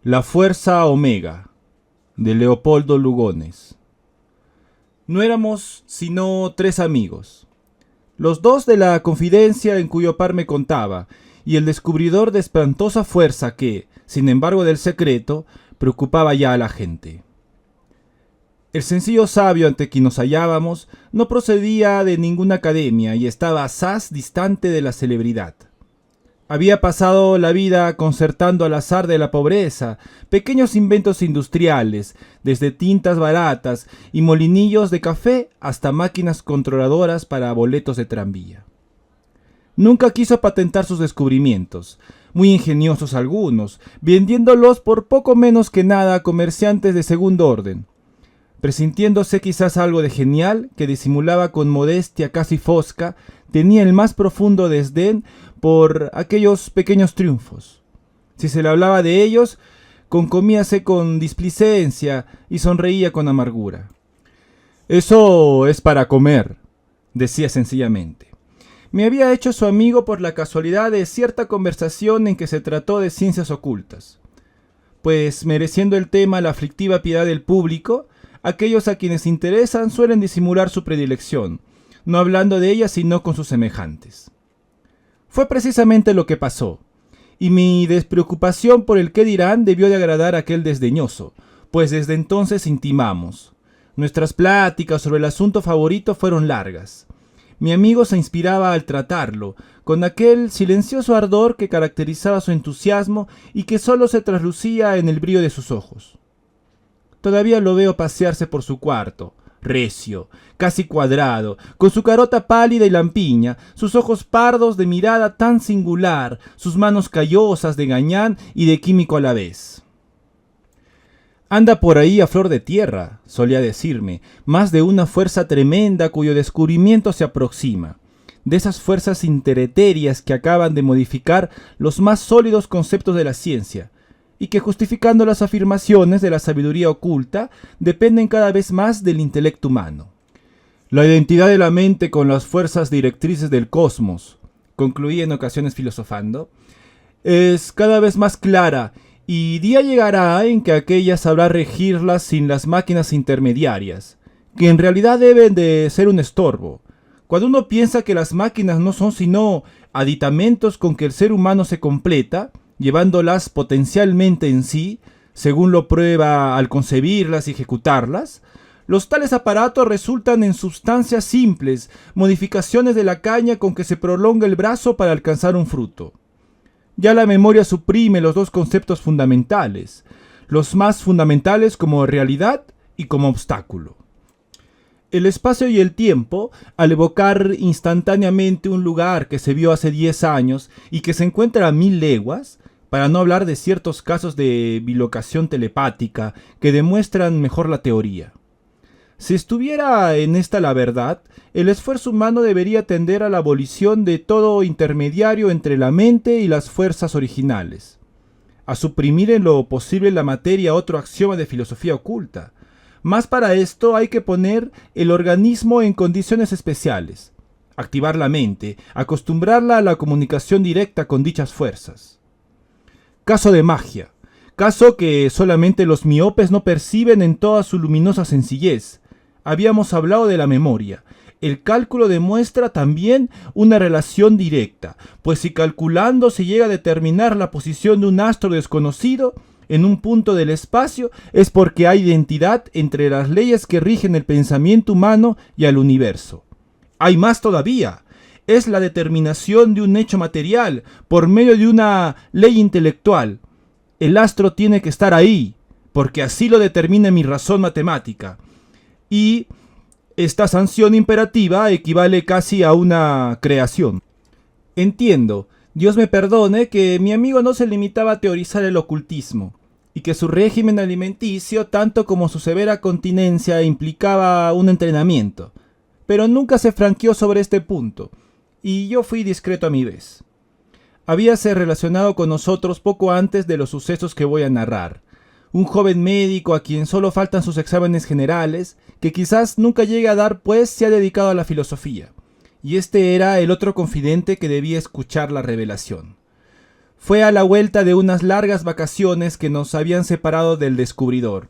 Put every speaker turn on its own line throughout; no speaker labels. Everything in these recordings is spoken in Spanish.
La Fuerza Omega, de Leopoldo Lugones. No éramos sino 3 amigos, los 2 de la confidencia en cuyo par me contaba, y el descubridor de espantosa fuerza que, sin embargo del secreto, preocupaba ya a la gente. El sencillo sabio ante quien nos hallábamos no procedía de ninguna academia y estaba asaz distante de la celebridad. Había pasado la vida concertando al azar de la pobreza pequeños inventos industriales, desde tintas baratas y molinillos de café hasta máquinas controladoras para boletos de tranvía. Nunca quiso patentar sus descubrimientos, muy ingeniosos algunos, vendiéndolos por poco menos que nada a comerciantes de segundo orden, presintiéndose quizás algo de genial que disimulaba con modestia casi fosca, tenía el más profundo desdén por aquellos pequeños triunfos. Si se le hablaba de ellos, concomíase con displicencia y sonreía con amargura. «Eso es para comer», decía sencillamente. Me había hecho su amigo por la casualidad de cierta conversación en que se trató de ciencias ocultas, pues mereciendo el tema la aflictiva piedad del público, aquellos a quienes interesan suelen disimular su predilección, no hablando de ella sino con sus semejantes. Fue precisamente lo que pasó, y mi despreocupación por el qué dirán debió de agradar a aquel desdeñoso, pues desde entonces intimamos. Nuestras pláticas sobre el asunto favorito fueron largas. Mi amigo se inspiraba al tratarlo, con aquel silencioso ardor que caracterizaba su entusiasmo y que sólo se traslucía en el brillo de sus ojos. Todavía lo veo pasearse por su cuarto, recio, casi cuadrado, con su carota pálida y lampiña, sus ojos pardos de mirada tan singular, sus manos callosas de gañán y de químico a la vez. Anda por ahí a flor de tierra, solía decirme, más de una fuerza tremenda cuyo descubrimiento se aproxima, de esas fuerzas interetéreas que acaban de modificar los más sólidos conceptos de la ciencia, y que justificando las afirmaciones de la sabiduría oculta, dependen cada vez más del intelecto humano. La identidad de la mente con las fuerzas directrices del cosmos, concluí en ocasiones filosofando, es cada vez más clara, y día llegará en que aquella sabrá regirlas sin las máquinas intermediarias, que en realidad deben de ser un estorbo. Cuando uno piensa que las máquinas no son sino aditamentos con que el ser humano se completa, llevándolas potencialmente en sí, según lo prueba al concebirlas y ejecutarlas, los tales aparatos resultan en sustancias simples, modificaciones de la caña con que se prolonga el brazo para alcanzar un fruto. Ya la memoria suprime los 2 conceptos fundamentales, los más fundamentales como realidad y como obstáculo. El espacio y el tiempo, al evocar instantáneamente un lugar que se vio hace 10 años y que se encuentra a 1000 leguas, para no hablar de ciertos casos de bilocación telepática que demuestran mejor la teoría. Si estuviera en esta la verdad, el esfuerzo humano debería tender a la abolición de todo intermediario entre la mente y las fuerzas originales, a suprimir en lo posible la materia otro axioma de filosofía oculta. Mas para esto hay que poner el organismo en condiciones especiales, activar la mente, acostumbrarla a la comunicación directa con dichas fuerzas. Caso de magia, caso que solamente los miopes no perciben en toda su luminosa sencillez. Habíamos hablado de la memoria. El cálculo demuestra también una relación directa, pues si calculando se llega a determinar la posición de un astro desconocido en un punto del espacio, es porque hay identidad entre las leyes que rigen el pensamiento humano y al universo. Hay más todavía. Es la determinación de un hecho material por medio de una ley intelectual. El astro tiene que estar ahí, porque así lo determina mi razón matemática. Y esta sanción imperativa equivale casi a una creación. Entiendo, Dios me perdone, que mi amigo no se limitaba a teorizar el ocultismo, y que su régimen alimenticio, tanto como su severa continencia, implicaba un entrenamiento, pero nunca se franqueó sobre este punto, y yo fui discreto a mi vez. Habíase relacionado con nosotros poco antes de los sucesos que voy a narrar, un joven médico a quien solo faltan sus exámenes generales, que quizás nunca llegue a dar pues se ha dedicado a la filosofía, y este era el otro confidente que debía escuchar la revelación. Fue a la vuelta de unas largas vacaciones que nos habían separado del descubridor.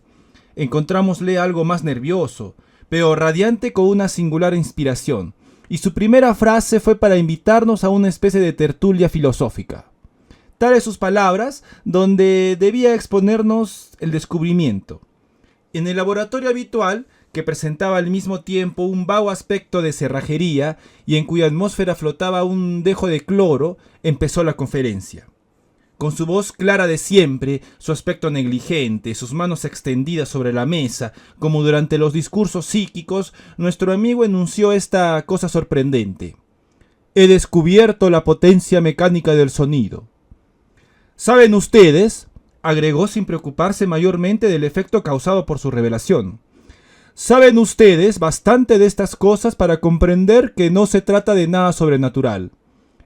Encontrámosle algo más nervioso, pero radiante con una singular inspiración, y su primera frase fue para invitarnos a una especie de tertulia filosófica. Tales sus palabras, donde debía exponernos el descubrimiento. En el laboratorio habitual, que presentaba al mismo tiempo un vago aspecto de cerrajería y en cuya atmósfera flotaba un dejo de cloro, empezó la conferencia. Con su voz clara de siempre, su aspecto negligente, sus manos extendidas sobre la mesa, como durante los discursos psíquicos, nuestro amigo enunció esta cosa sorprendente. He descubierto la potencia mecánica del sonido. ¿Saben ustedes?, agregó sin preocuparse mayormente del efecto causado por su revelación. ¿Saben ustedes bastante de estas cosas para comprender que no se trata de nada sobrenatural?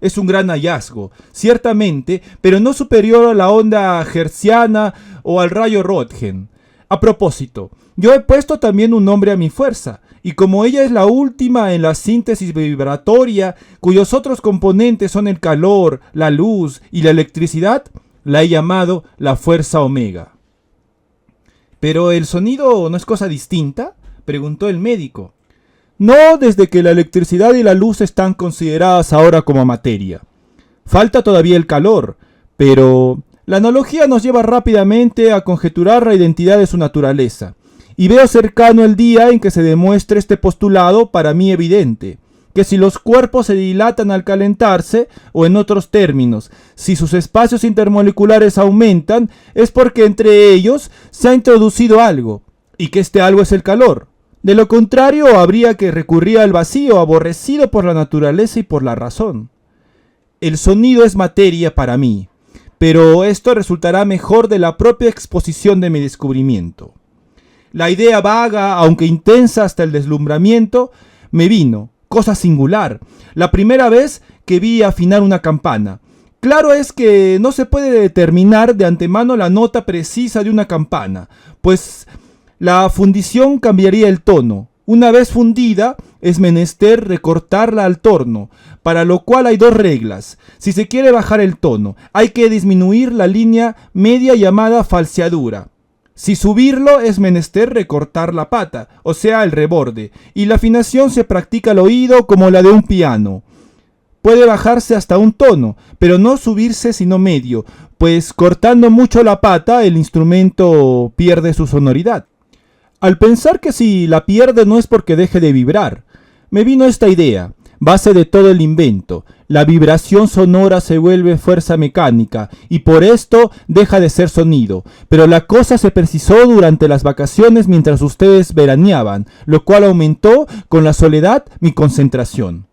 Es un gran hallazgo, ciertamente, pero no superior a la onda hertziana o al rayo Röntgen. A propósito, yo he puesto también un nombre a mi fuerza, y como ella es la última en la síntesis vibratoria, cuyos otros componentes son el calor, la luz y la electricidad, la he llamado la fuerza omega. ¿Pero el sonido no es cosa distinta?, preguntó el médico. No, desde que la electricidad y la luz están consideradas ahora como materia. Falta todavía el calor, pero la analogía nos lleva rápidamente a conjeturar la identidad de su naturaleza, y veo cercano el día en que se demuestre este postulado para mí evidente, que si los cuerpos se dilatan al calentarse, o en otros términos, si sus espacios intermoleculares aumentan, es porque entre ellos se ha introducido algo, y que este algo es el calor. De lo contrario, habría que recurrir al vacío, aborrecido por la naturaleza y por la razón. El sonido es materia para mí, pero esto resultará mejor de la propia exposición de mi descubrimiento. La idea vaga, aunque intensa hasta el deslumbramiento, me vino, cosa singular, la primera vez que vi afinar una campana. Claro es que no se puede determinar de antemano la nota precisa de una campana, pues la fundición cambiaría el tono. Una vez fundida, es menester recortarla al torno, para lo cual hay dos reglas. Si se quiere bajar el tono, hay que disminuir la línea media llamada falseadura. Si subirlo, es menester recortar la pata, o sea, el reborde, y la afinación se practica al oído como la de un piano. Puede bajarse hasta un tono, pero no subirse sino medio, pues cortando mucho la pata, el instrumento pierde su sonoridad. Al pensar que si la pierde no es porque deje de vibrar, me vino esta idea, base de todo el invento. La vibración sonora se vuelve fuerza mecánica y por esto deja de ser sonido. Pero la cosa se precisó durante las vacaciones mientras ustedes veraneaban, lo cual aumentó con la soledad mi concentración.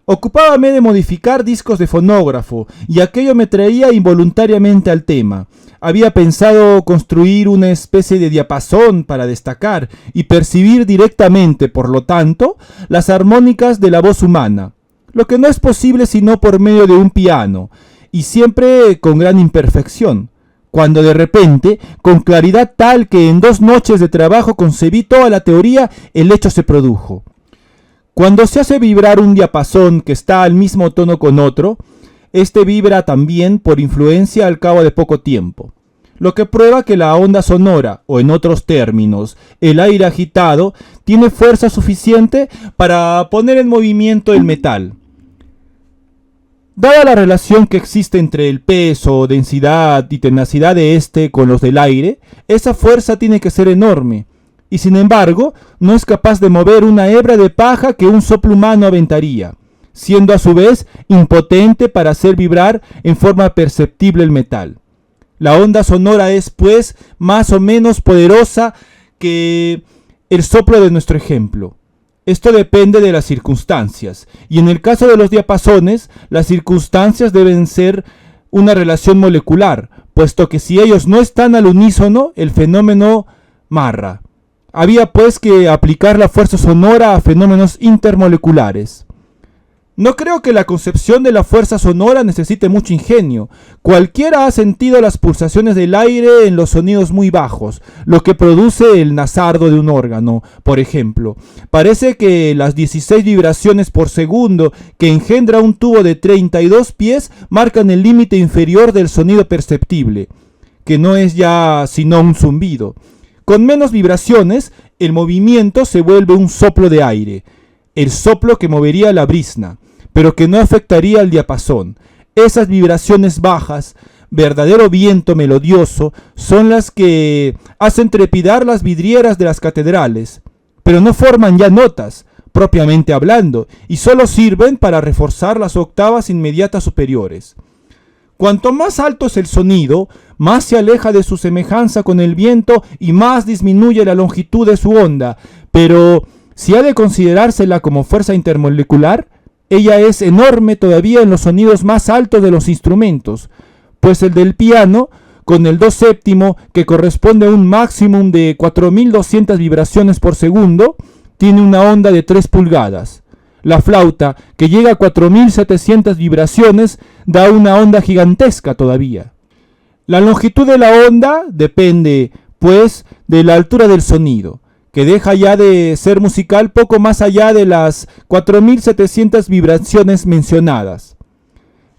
Ocupábame de modificar discos de fonógrafo y aquello me traía involuntariamente al tema. Había pensado construir una especie de diapasón para destacar y percibir directamente, por lo tanto, las armónicas de la voz humana, lo que no es posible sino por medio de un piano, y siempre con gran imperfección, cuando de repente, con claridad tal que en 2 noches de trabajo concebí toda la teoría, el hecho se produjo. Cuando se hace vibrar un diapasón que está al mismo tono con otro, este vibra también por influencia al cabo de poco tiempo, lo que prueba que la onda sonora, o en otros términos, el aire agitado, tiene fuerza suficiente para poner en movimiento el metal. Dada la relación que existe entre el peso, densidad y tenacidad de este con los del aire, esa fuerza tiene que ser enorme, y sin embargo no es capaz de mover una hebra de paja que un soplo humano aventaría, siendo a su vez impotente para hacer vibrar en forma perceptible el metal. La onda sonora es, pues, más o menos poderosa que el soplo de nuestro ejemplo. Esto depende de las circunstancias, y en el caso de los diapasones, las circunstancias deben ser una relación molecular, puesto que si ellos no están al unísono, el fenómeno marra. Había pues que aplicar la fuerza sonora a fenómenos intermoleculares. No creo que la concepción de la fuerza sonora necesite mucho ingenio. Cualquiera ha sentido las pulsaciones del aire en los sonidos muy bajos, lo que produce el nasardo de un órgano, por ejemplo. Parece que las 16 vibraciones por segundo que engendra un tubo de 32 pies marcan el límite inferior del sonido perceptible, que no es ya sino un zumbido. Con menos vibraciones, el movimiento se vuelve un soplo de aire, el soplo que movería la brizna, pero que no afectaría al diapasón. Esas vibraciones bajas, verdadero viento melodioso, son las que hacen trepidar las vidrieras de las catedrales, pero no forman ya notas, propiamente hablando, y solo sirven para reforzar las octavas inmediatas superiores. Cuanto más alto es el sonido, más se aleja de su semejanza con el viento y más disminuye la longitud de su onda, pero si ha de considerársela como fuerza intermolecular, ella es enorme todavía en los sonidos más altos de los instrumentos, pues el del piano, con el do séptimo, que corresponde a un máximo de 4200 vibraciones por segundo, tiene una onda de 3 pulgadas. La flauta, que llega a 4700 vibraciones, da una onda gigantesca todavía. La longitud de la onda depende, pues, de la altura del sonido, que deja ya de ser musical poco más allá de las 4700 vibraciones mencionadas.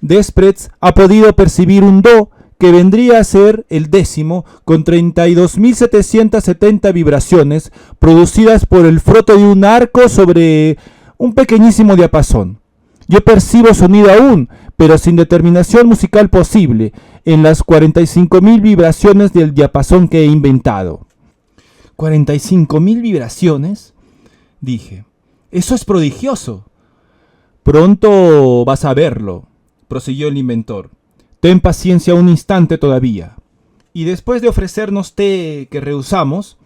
Desprez ha podido percibir un do que vendría a ser el décimo con 32.770 vibraciones producidas por el frote de un arco sobre un pequeñísimo diapasón. Yo percibo sonido aún, pero sin determinación musical posible, en las 45.000 vibraciones del diapasón que he inventado. 45.000 vibraciones, dije. Eso es prodigioso. Pronto vas a verlo, prosiguió el inventor. Ten paciencia un instante todavía. Y después de ofrecernos té que rehusamos,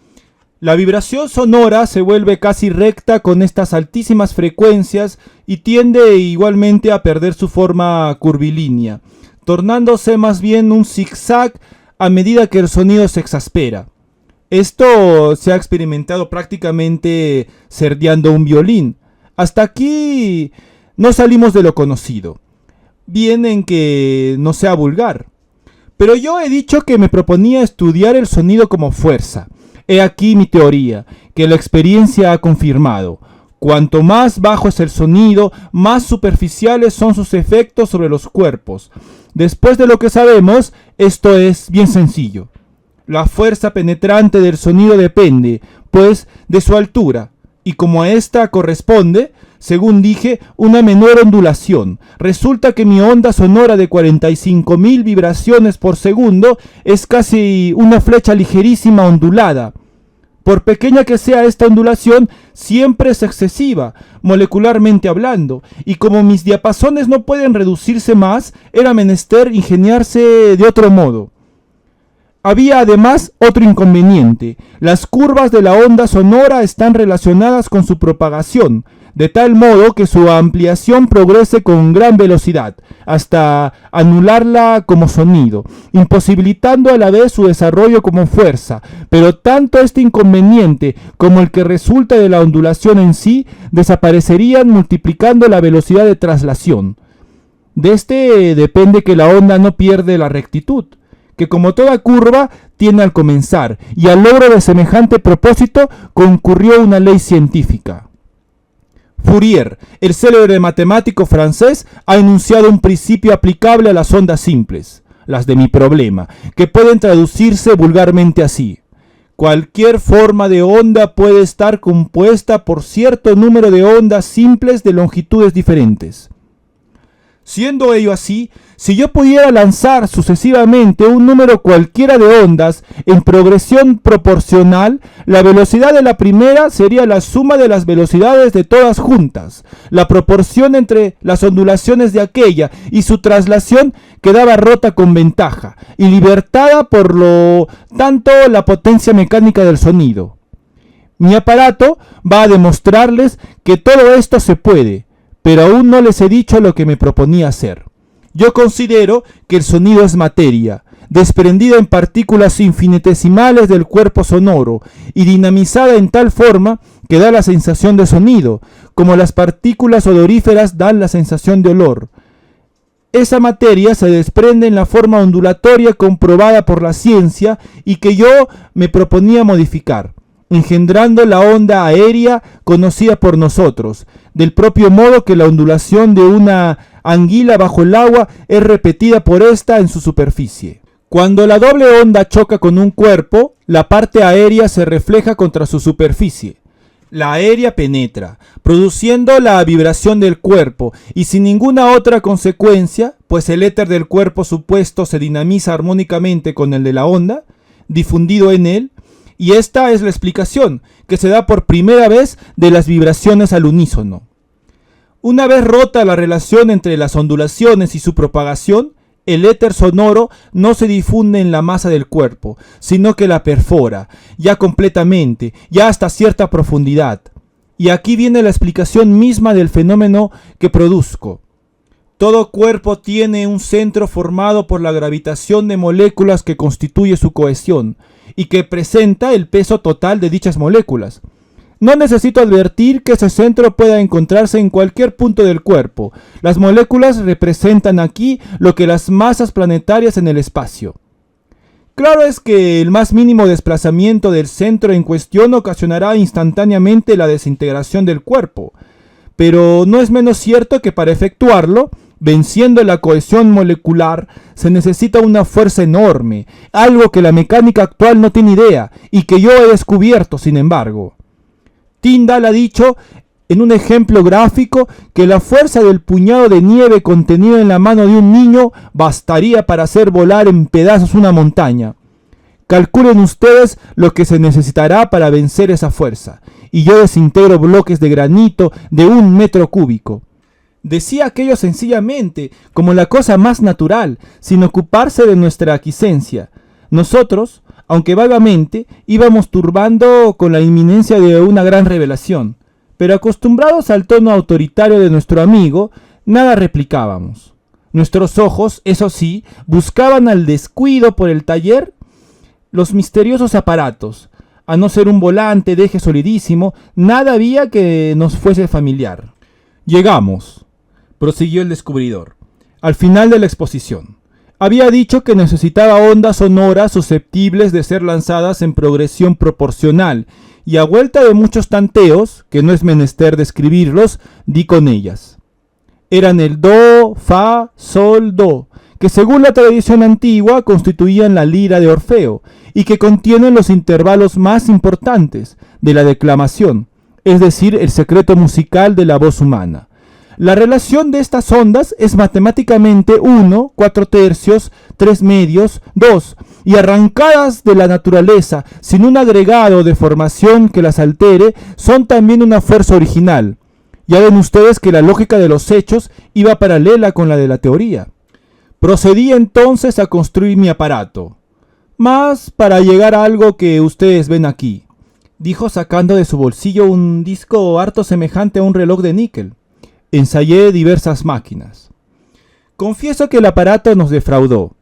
la vibración sonora se vuelve casi recta con estas altísimas frecuencias y tiende igualmente a perder su forma curvilínea, tornándose más bien un zigzag a medida que el sonido se exaspera. Esto se ha experimentado prácticamente cerdeando un violín. Hasta aquí no salimos de lo conocido. Bien en que no sea vulgar. Pero yo he dicho que me proponía estudiar el sonido como fuerza. He aquí mi teoría, que la experiencia ha confirmado. Cuanto más bajo es el sonido, más superficiales son sus efectos sobre los cuerpos. Después de lo que sabemos, esto es bien sencillo. La fuerza penetrante del sonido depende, pues, de su altura, y como a esta corresponde, según dije, una menor ondulación, resulta que mi onda sonora de 45.000 vibraciones por segundo es casi una flecha ligerísima ondulada. Por pequeña que sea esta ondulación, siempre es excesiva, molecularmente hablando, y como mis diapasones no pueden reducirse más, era menester ingeniarse de otro modo. Había además otro inconveniente. Las curvas de la onda sonora están relacionadas con su propagación, de tal modo que su ampliación progrese con gran velocidad, hasta anularla como sonido, imposibilitando a la vez su desarrollo como fuerza, pero tanto este inconveniente como el que resulta de la ondulación en sí, desaparecerían multiplicando la velocidad de traslación. De este depende que la onda no pierde la rectitud, que como toda curva tiene al comenzar, y al logro de semejante propósito concurrió una ley científica. Fourier, el célebre matemático francés, ha enunciado un principio aplicable a las ondas simples, las de mi problema, que pueden traducirse vulgarmente así. Cualquier forma de onda puede estar compuesta por cierto número de ondas simples de longitudes diferentes. Siendo ello así, si yo pudiera lanzar sucesivamente un número cualquiera de ondas en progresión proporcional, la velocidad de la primera sería la suma de las velocidades de todas juntas. La proporción entre las ondulaciones de aquella y su traslación quedaba rota con ventaja y libertada por lo tanto la potencia mecánica del sonido. Mi aparato va a demostrarles que todo esto se puede, pero aún no les he dicho lo que me proponía hacer. Yo considero que el sonido es materia, desprendida en partículas infinitesimales del cuerpo sonoro y dinamizada en tal forma que da la sensación de sonido, como las partículas odoríferas dan la sensación de olor. Esa materia se desprende en la forma ondulatoria comprobada por la ciencia y que yo me proponía modificar, engendrando la onda aérea conocida por nosotros, del propio modo que la ondulación de una anguila bajo el agua es repetida por ésta en su superficie. Cuando la doble onda choca con un cuerpo, la parte aérea se refleja contra su superficie. La aérea penetra, produciendo la vibración del cuerpo y sin ninguna otra consecuencia, pues el éter del cuerpo supuesto se dinamiza armónicamente con el de la onda, difundido en él, y esta es la explicación que se da por primera vez de las vibraciones al unísono. Una vez rota la relación entre las ondulaciones y su propagación, el éter sonoro no se difunde en la masa del cuerpo, sino que la perfora, ya completamente, ya hasta cierta profundidad. Y aquí viene la explicación misma del fenómeno que produzco. Todo cuerpo tiene un centro formado por la gravitación de moléculas que constituye su cohesión, y que presenta el peso total de dichas moléculas. No necesito advertir que ese centro pueda encontrarse en cualquier punto del cuerpo. Las moléculas representan aquí lo que las masas planetarias en el espacio. Claro es que el más mínimo desplazamiento del centro en cuestión ocasionará instantáneamente la desintegración del cuerpo, pero no es menos cierto que para efectuarlo, venciendo la cohesión molecular, se necesita una fuerza enorme, algo que la mecánica actual no tiene idea y que yo he descubierto, sin embargo. Tyndall ha dicho en un ejemplo gráfico que la fuerza del puñado de nieve contenido en la mano de un niño bastaría para hacer volar en pedazos una montaña. Calculen ustedes lo que se necesitará para vencer esa fuerza, y yo desintegro bloques de granito de 1 metro cúbico. Decía aquello sencillamente, como la cosa más natural, sin ocuparse de nuestra aquiescencia. Nosotros, aunque vagamente, íbamos turbando con la inminencia de una gran revelación, pero acostumbrados al tono autoritario de nuestro amigo, nada replicábamos. Nuestros ojos, eso sí, buscaban al descuido por el taller los misteriosos aparatos. A no ser un volante de eje solidísimo, nada había que nos fuese familiar. Llegamos, prosiguió el descubridor, al final de la exposición. Había dicho que necesitaba ondas sonoras susceptibles de ser lanzadas en progresión proporcional, y a vuelta de muchos tanteos, que no es menester describirlos, di con ellas. Eran el do, fa, sol, do, que según la tradición antigua constituían la lira de Orfeo, y que contienen los intervalos más importantes de la declamación, es decir, el secreto musical de la voz humana. La relación de estas ondas es matemáticamente 1, 4/3, 3/2, 2, y arrancadas de la naturaleza, sin un agregado de formación que las altere, son también una fuerza original. Ya ven ustedes que la lógica de los hechos iba paralela con la de la teoría. Procedí entonces a construir mi aparato, mas para llegar a algo que ustedes ven aquí, dijo sacando de su bolsillo un disco harto semejante a un reloj de níquel. Ensayé diversas máquinas. Confieso que el aparato nos defraudó.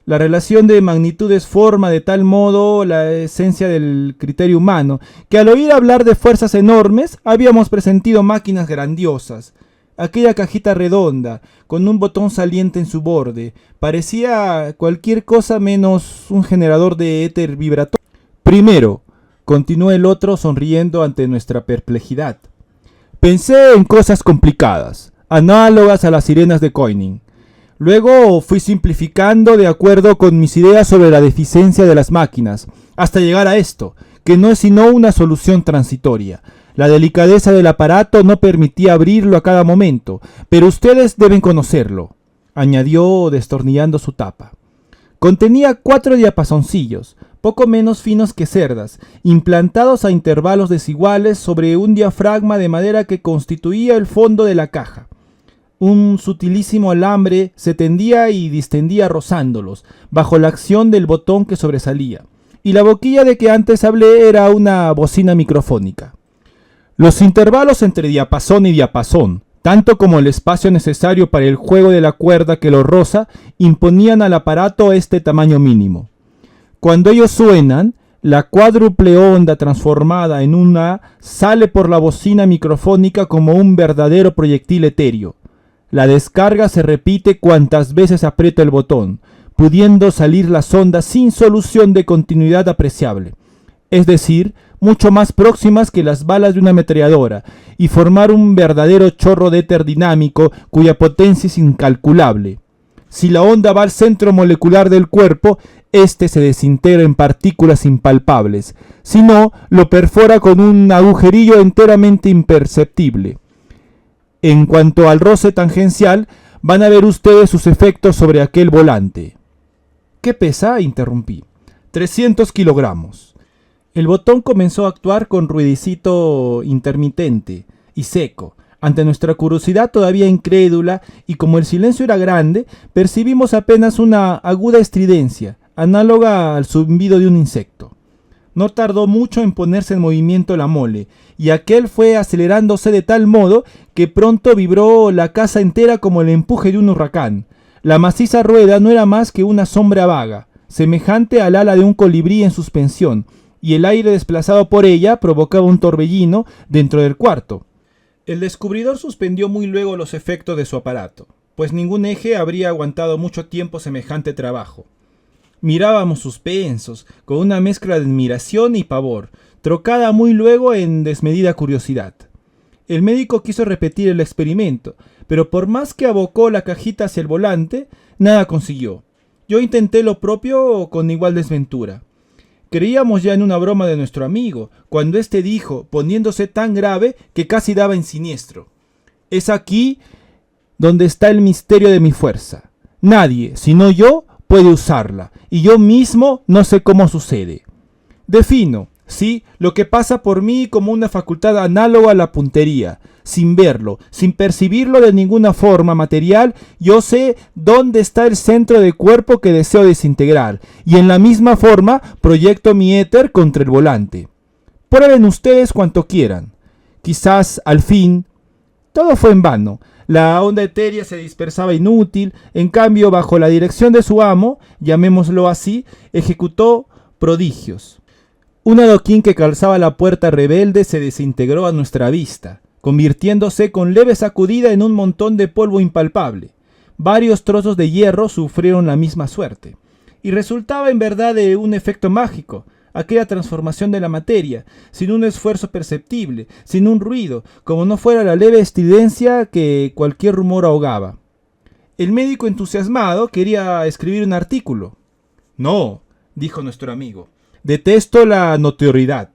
La relación de magnitudes forma de tal modo la esencia del criterio humano, que al oír hablar de fuerzas enormes, habíamos presentido máquinas grandiosas. Aquella cajita redonda, con un botón saliente en su borde, parecía cualquier cosa menos un generador de éter vibratorio. Primero, continuó el otro sonriendo ante nuestra perplejidad, pensé en cosas complicadas, análogas a las sirenas de Koenig. Luego fui simplificando de acuerdo con mis ideas sobre la deficiencia de las máquinas, hasta llegar a esto, que no es sino una solución transitoria. La delicadeza del aparato no permitía abrirlo a cada momento, pero ustedes deben conocerlo, añadió destornillando su tapa. Contenía 4 diapasoncillos, poco menos finos que cerdas, implantados a intervalos desiguales sobre un diafragma de madera que constituía el fondo de la caja. Un sutilísimo alambre se tendía y distendía rozándolos, bajo la acción del botón que sobresalía, y la boquilla de que antes hablé era una bocina microfónica. Los intervalos entre diapasón y diapasón, tanto como el espacio necesario para el juego de la cuerda que lo roza, imponían al aparato este tamaño mínimo. Cuando ellos suenan, La cuádruple onda transformada en una sale por la bocina microfónica como un verdadero proyectil etéreo. La descarga se repite cuantas veces aprieta el botón, pudiendo salir las ondas sin solución de continuidad apreciable, es decir, mucho más próximas que las balas de una ametralladora, y formar un verdadero chorro de éter dinámico cuya potencia es incalculable. Si la onda va al centro molecular del cuerpo, éste se desintegra en partículas impalpables, si no, lo perfora con un agujerillo enteramente imperceptible. En cuanto al roce tangencial, van a ver ustedes sus efectos sobre aquel volante. ¿Qué pesa?, interrumpí. 300 kilogramos. El botón comenzó a actuar con ruidicito intermitente y seco. Ante nuestra curiosidad todavía incrédula, y como el silencio era grande, percibimos apenas una aguda estridencia, análoga al zumbido de un insecto. No tardó mucho en ponerse en movimiento la mole, y aquel fue acelerándose de tal modo que pronto vibró la casa entera como el empuje de un huracán. La maciza rueda no era más que una sombra vaga, semejante al ala de un colibrí en suspensión, y el aire desplazado por ella provocaba un torbellino dentro del cuarto. El descubridor suspendió muy luego los efectos de su aparato, pues ningún eje habría aguantado mucho tiempo semejante trabajo. Mirábamos suspensos, con una mezcla de admiración y pavor, trocada muy luego en desmedida curiosidad. El médico quiso repetir el experimento, pero por más que abocó la cajita hacia el volante, nada consiguió. Yo intenté lo propio con igual desventura. Creíamos ya en una broma de nuestro amigo, cuando éste dijo, poniéndose tan grave que casi daba en siniestro: «Es aquí donde está el misterio de mi fuerza. Nadie, sino yo, puede usarla, y yo mismo no sé cómo sucede. Defino, sí, lo que pasa por mí como una facultad análoga a la puntería. Sin verlo, sin percibirlo de ninguna forma material, yo sé dónde está el centro de cuerpo que deseo desintegrar, y en la misma forma proyecto mi éter contra el volante. Prueben ustedes cuanto quieran. Quizás, al fin...». Todo fue en vano. La onda etérea se dispersaba inútil. En cambio, bajo la dirección de su amo, llamémoslo así, ejecutó prodigios. Un adoquín que calzaba la puerta rebelde se desintegró a nuestra vista, convirtiéndose con leve sacudida en un montón de polvo impalpable. Varios trozos de hierro sufrieron la misma suerte. Y resultaba en verdad de un efecto mágico, aquella transformación de la materia, sin un esfuerzo perceptible, sin un ruido, como no fuera la leve estridencia que cualquier rumor ahogaba. El médico, entusiasmado, quería escribir un artículo. «No», dijo nuestro amigo, «detesto la notoriedad,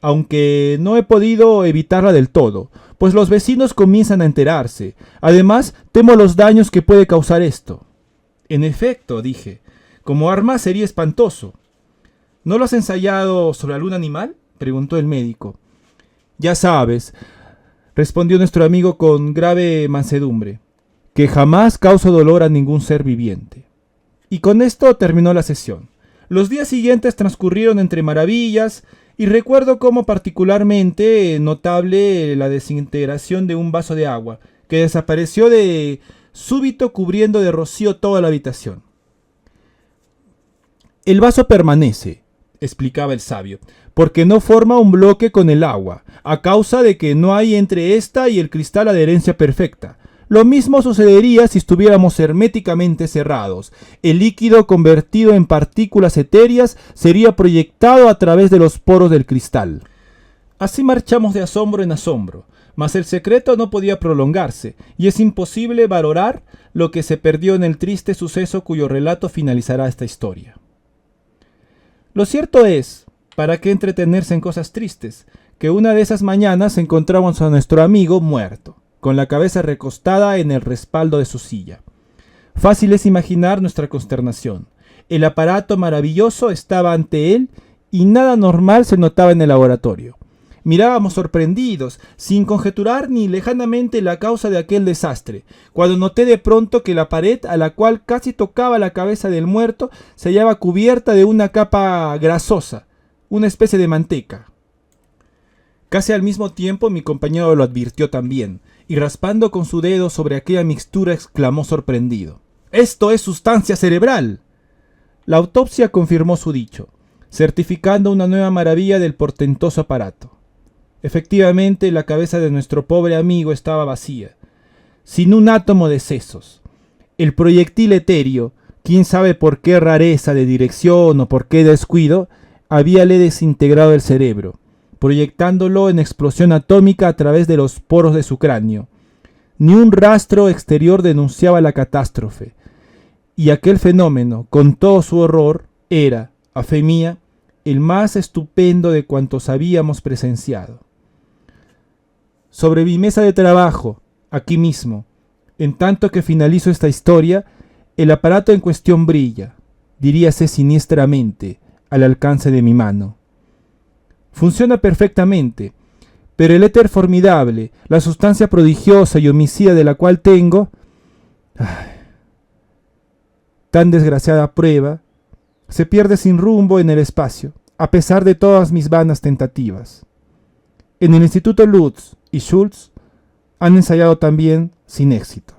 aunque no he podido evitarla del todo, pues los vecinos comienzan a enterarse. Además, temo los daños que puede causar esto». «En efecto», dije, «como arma sería espantoso». «¿No lo has ensayado sobre algún animal?», preguntó el médico. «Ya sabes», respondió nuestro amigo con grave mansedumbre, «que jamás causo dolor a ningún ser viviente». Y con esto terminó la sesión. Los días siguientes transcurrieron entre maravillas, y recuerdo como particularmente notable la desintegración de un vaso de agua, que desapareció de súbito cubriendo de rocío toda la habitación. «El vaso permanece», explicaba el sabio, «porque no forma un bloque con el agua, a causa de que no hay entre ésta y el cristal adherencia perfecta. Lo mismo sucedería si estuviéramos herméticamente cerrados. El líquido convertido en partículas etéreas sería proyectado a través de los poros del cristal». Así marchamos de asombro en asombro, mas el secreto no podía prolongarse, y es imposible valorar lo que se perdió en el triste suceso cuyo relato finalizará esta historia. Lo cierto es, ¿para qué entretenerse en cosas tristes?, que una de esas mañanas encontramos a nuestro amigo muerto, con la cabeza recostada en el respaldo de su silla. Fácil es imaginar nuestra consternación. El aparato maravilloso estaba ante él y nada normal se notaba en el laboratorio. Mirábamos sorprendidos, sin conjeturar ni lejanamente la causa de aquel desastre, cuando noté de pronto que la pared a la cual casi tocaba la cabeza del muerto se hallaba cubierta de una capa grasosa, una especie de manteca. Casi al mismo tiempo mi compañero lo advirtió también, y raspando con su dedo sobre aquella mixtura exclamó sorprendido: «¡Esto es sustancia cerebral!». La autopsia confirmó su dicho. certificando una nueva maravilla del portentoso aparato. Efectivamente, la cabeza de nuestro pobre amigo estaba vacía, sin un átomo de sesos. El proyectil etéreo, quién sabe por qué rareza de dirección o por qué descuido, habíale desintegrado el cerebro, proyectándolo en explosión atómica a través de los poros de su cráneo. Ni un rastro exterior denunciaba la catástrofe, y aquel fenómeno, con todo su horror, era, a fe mía, el más estupendo de cuantos habíamos presenciado. Sobre mi mesa de trabajo, aquí mismo, en tanto que finalizo esta historia, el aparato en cuestión brilla, diríase siniestramente, al alcance de mi mano. Funciona perfectamente, pero el éter formidable, la sustancia prodigiosa y homicida de la cual tengo, tan desgraciada prueba, se pierde sin rumbo en el espacio, a pesar de todas mis vanas tentativas. En el Instituto Lutz y Schultz han ensayado también sin éxito.